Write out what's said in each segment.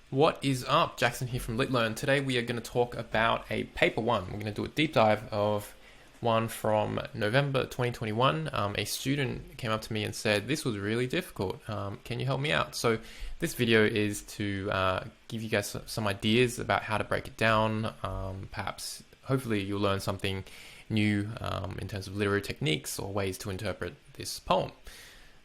What is up? Jackson here from LitLearn. Today we are going to talk about a paper one. We're going to do a deep dive of one from November 2021. A student came up to me and said, this was really difficult. Can you help me out? So this video is to give you guys some ideas about how to break it down. Perhaps, hopefully you'll learn something new in terms of literary techniques or ways to interpret this poem.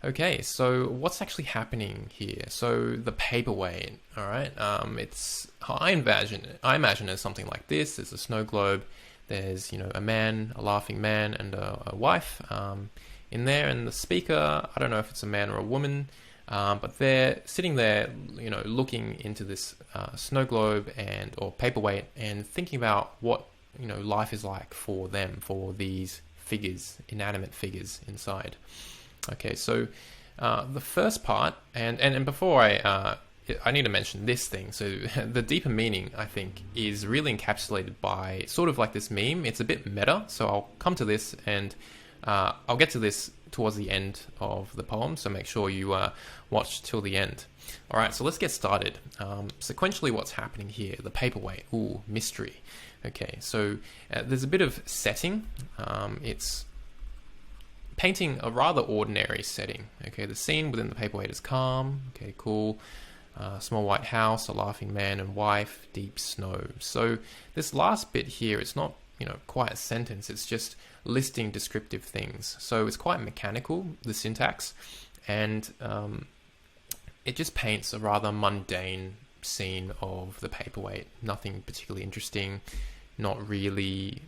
Okay, so what's actually happening here? So the paperweight, all right. It's I imagine it as something like this. There's a snow globe. There's a man, a laughing man, and a wife in there, and the speaker. I don't know if it's a man or a woman, but they're sitting there, looking into this snow globe or paperweight, and thinking about what life is like for them, for these figures, inanimate figures inside. Okay, so the first part, and before I need to mention this thing. So the deeper meaning, I think, is really encapsulated by sort of like this meme. It's a bit meta, so I'll come to this, and I'll get to this towards the end of the poem, so make sure you watch till the end. All right, so let's get started. Sequentially, what's happening here? The paperweight, mystery. Okay, so there's a bit of setting. It's painting a rather ordinary setting. Okay, the scene within the paperweight is calm. Okay, cool. Small white house, a laughing man and wife, deep snow. So this last bit here, it's not quite a sentence. It's just listing descriptive things. So it's quite mechanical, the syntax, and it just paints a rather mundane scene of the paperweight. Nothing particularly interesting. Not really.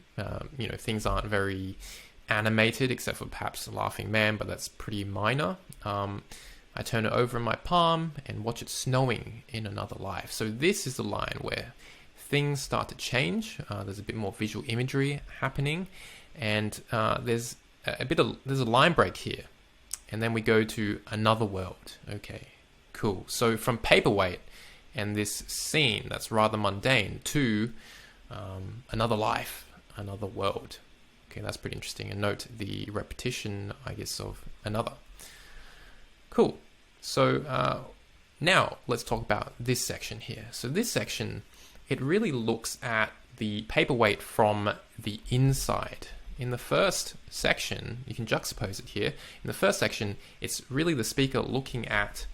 Things aren't very animated, except for perhaps a laughing man, but that's pretty minor. I turn it over in my palm and watch it snowing in another life. So this is the line where things start to change. There's a bit more visual imagery happening, and there's a line break here, and then we go to another world. Okay, cool. So from paperweight and this scene that's rather mundane to another life, another world. Okay, that's pretty interesting. And note the repetition, I guess, of another. Cool. So now let's talk about this section here. So this section, it really looks at the paperweight from the inside. In the first section, you can juxtapose it here. In the first section, it's really the speaker looking at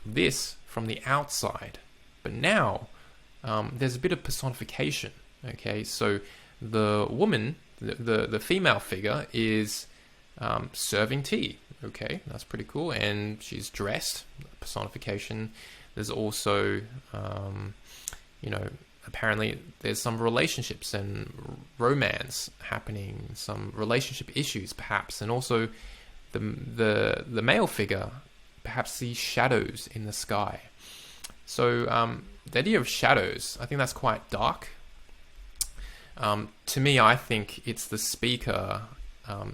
this from the outside. But now there's a bit of personification. Okay, so the woman, the female figure, is serving tea. Okay, that's pretty cool. And she's dressed, personification. There's also, apparently there's some relationships and romance happening, some relationship issues perhaps. And also the male figure perhaps sees shadows in the sky. So the idea of shadows, I think that's quite dark. To me, I think it's the speaker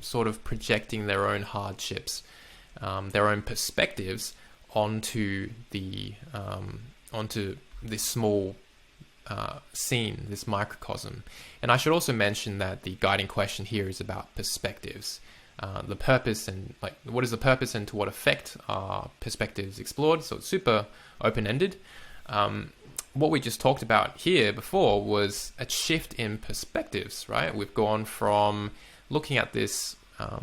sort of projecting their own hardships, their own perspectives onto this small scene, this microcosm. And I should also mention that the guiding question here is about perspectives, the purpose, and what is the purpose and to what effect are perspectives explored. So it's super open-ended. What we just talked about here before was a shift in perspectives, right? We've gone from looking at this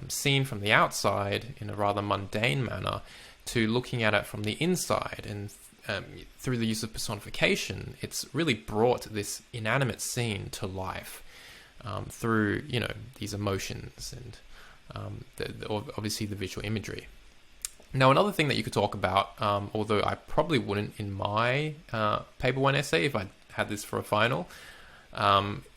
scene from the outside in a rather mundane manner to looking at it from the inside. And through the use of personification, it's really brought this inanimate scene to life through, these emotions and obviously the visual imagery. Now, another thing that you could talk about, although I probably wouldn't in my paper one essay if I had this for a final,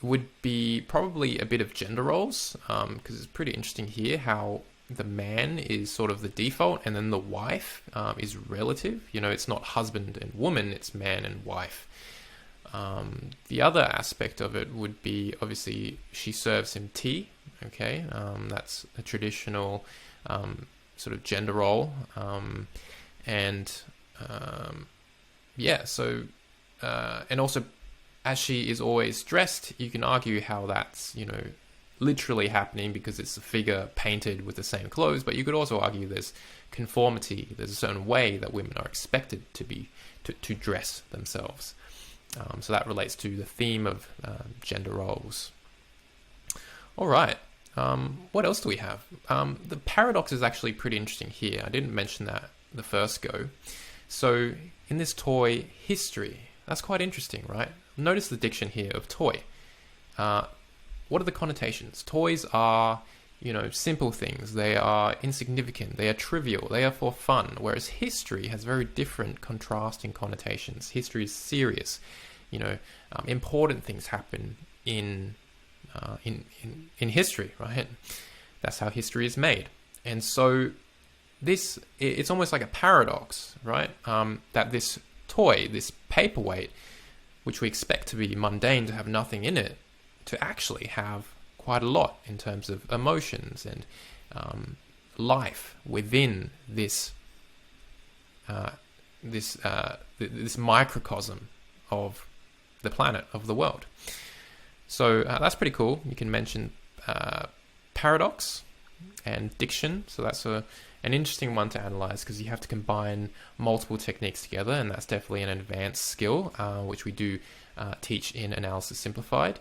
would be probably a bit of gender roles, because it's pretty interesting here how the man is sort of the default, and then the wife is relative. It's not husband and woman, it's man and wife. The other aspect of it would be, obviously, she serves him tea. Okay, that's a traditional sort of gender role, and also as she is always dressed, you can argue how that's literally happening because it's a figure painted with the same clothes, but you could also argue there's conformity. There's a certain way that women are expected to dress themselves. So that relates to the theme of gender roles. All right. What else do we have? The paradox is actually pretty interesting here. I didn't mention that the first go. So in this toy, history, that's quite interesting, right? Notice the diction here of toy. What are the connotations? Toys are, simple things. They are insignificant. They are trivial. They are for fun. Whereas history has very different contrasting connotations. History is serious. Important things happen in history, right? That's how history is made. And so it's almost like a paradox, right? That this toy, this paperweight, which we expect to be mundane, to have nothing in it, to actually have quite a lot in terms of emotions and life within this microcosm of the planet, of the world. So that's pretty cool. You can mention paradox and diction. So that's an interesting one to analyze, because you have to combine multiple techniques together, and that's definitely an advanced skill, which we do teach in Analysis Simplified.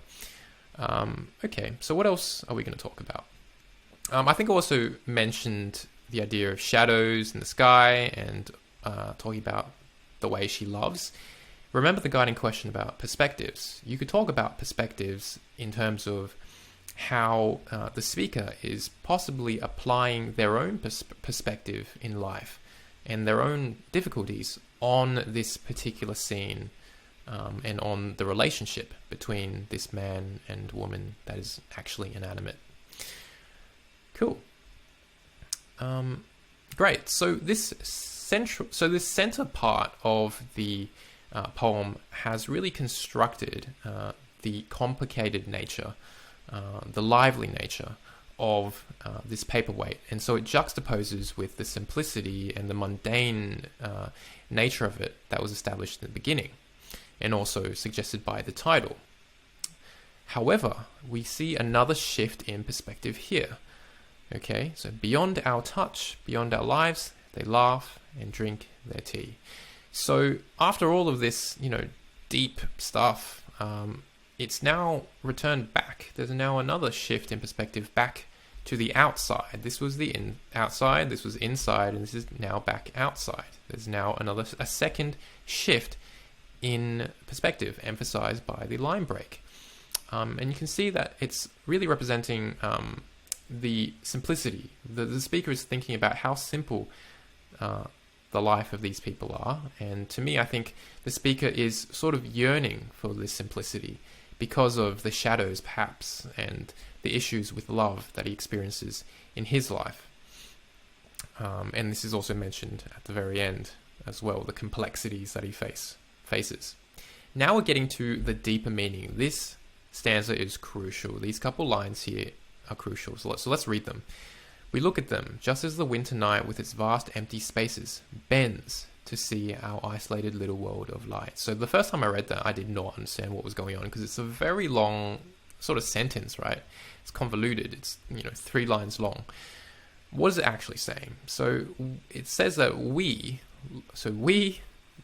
Okay, so what else are we going to talk about? I think I also mentioned the idea of shadows in the sky and talking about the way she loves. Remember the guiding question about perspectives. You could talk about perspectives in terms of how the speaker is possibly applying their own perspective in life and their own difficulties on this particular scene, and on the relationship between this man and woman that is actually inanimate. Cool. Great. So this center part of the poem has really constructed the complicated nature, the lively nature of this paperweight, and so it juxtaposes with the simplicity and the mundane nature of it that was established in the beginning, and also suggested by the title. However, we see another shift in perspective here. Okay, so beyond our touch, beyond our lives, they laugh and drink their tea. So after all of this, deep stuff, it's now returned back. There's now another shift in perspective back to the outside. This was the outside, this was inside, and this is now back outside. There's now a second shift in perspective, emphasized by the line break. And you can see that it's really representing the simplicity. The speaker is thinking about how simple the life of these people are. And to me, I think the speaker is sort of yearning for this simplicity because of the shadows, perhaps, and the issues with love that he experiences in his life. And this is also mentioned at the very end as well, the complexities that he faces. Now we're getting to the deeper meaning. This stanza is crucial. These couple lines here are crucial. So let's read them. We look at them, just as the winter night with its vast empty spaces bends to see our isolated little world of light. So the first time I read that, I did not understand what was going on, because it's a very long sort of sentence, right? It's convoluted. It's 3 lines long. What is it actually saying? So it says that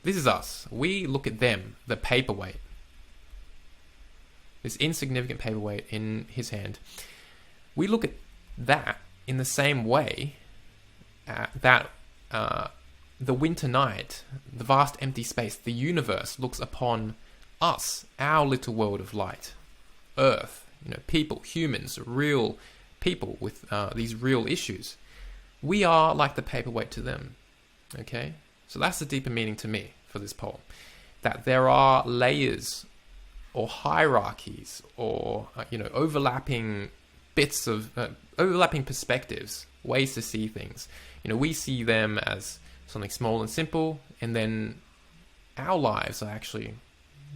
this is us. We look at them, the paperweight, this insignificant paperweight in his hand. We look at that in the same way that the winter night, the vast empty space, the universe looks upon us, our little world of light, Earth, people, humans, real people with these real issues. We are like the paperweight to them, okay? So that's the deeper meaning to me for this poem, that there are layers or hierarchies or, overlapping bits of, overlapping perspectives, ways to see things. We see them as something small and simple, and then our lives are actually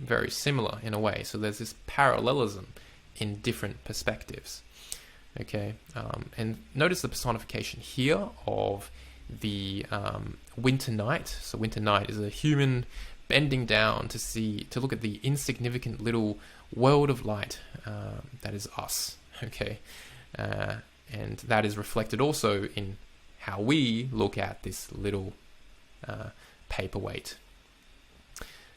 very similar in a way. So there's this parallelism in different perspectives. Okay, and notice the personification here of the winter night. So winter night is a human bending down to look at the insignificant little world of light that is us. okay? And that is reflected also in how we look at this little paperweight.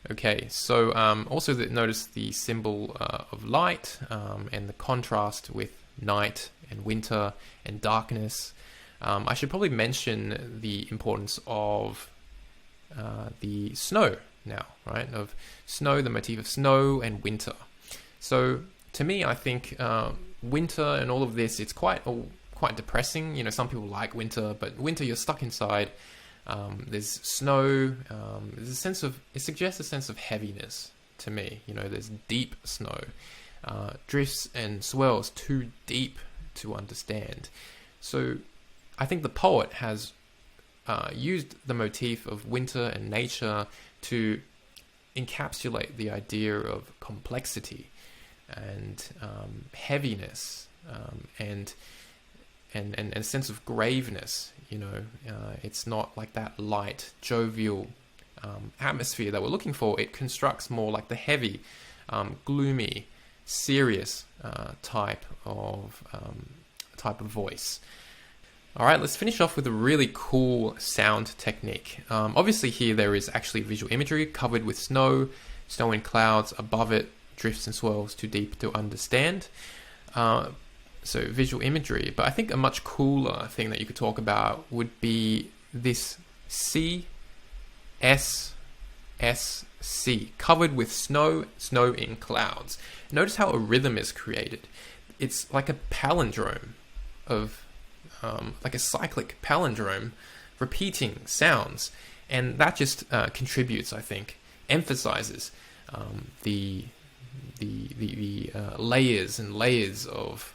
Okay, so also notice the symbol of light and the contrast with night and winter and darkness. I should probably mention the importance of the snow now, right? Of snow, the motif of snow and winter. So to me, I think winter and all of this, it's quite depressing. You know, some people like winter, but winter you're stuck inside. There's snow. There's it suggests a sense of heaviness to me. You know, there's deep snow, drifts and swells too deep to understand. So I think the poet has used the motif of winter and nature to encapsulate the idea of complexity and heaviness and a sense of graveness. You know, it's not like that light, jovial atmosphere that we're looking for. It constructs more like the heavy, gloomy, serious type of voice. All right, let's finish off with a really cool sound technique. Obviously here there is actually visual imagery covered with snow and clouds above it, drifts and swirls too deep to understand. So visual imagery, but I think a much cooler thing that you could talk about would be this C, S, S, C, covered with snow in clouds. Notice how a rhythm is created. It's like a palindrome of, like a cyclic palindrome, repeating sounds, and that just contributes, I think, emphasizes the layers and layers of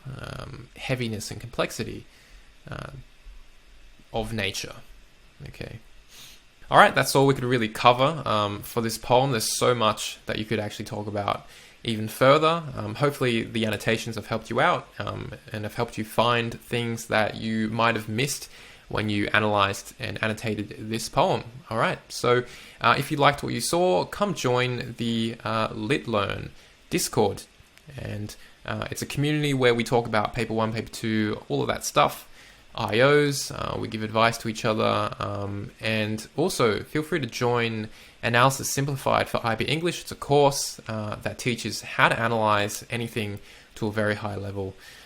heaviness and complexity of nature. Okay. All right, that's all we could really cover for this poem. There's so much that you could actually talk about even further. Hopefully the annotations have helped you out and have helped you find things that you might have missed when you analyzed and annotated this poem. All right, so if you liked what you saw, come join the LitLearn Discord, and it's a community where we talk about paper 1, paper 2, all of that stuff, IOs, we give advice to each other, and also feel free to join Analysis Simplified for IB English. It's a course that teaches how to analyze anything to a very high level.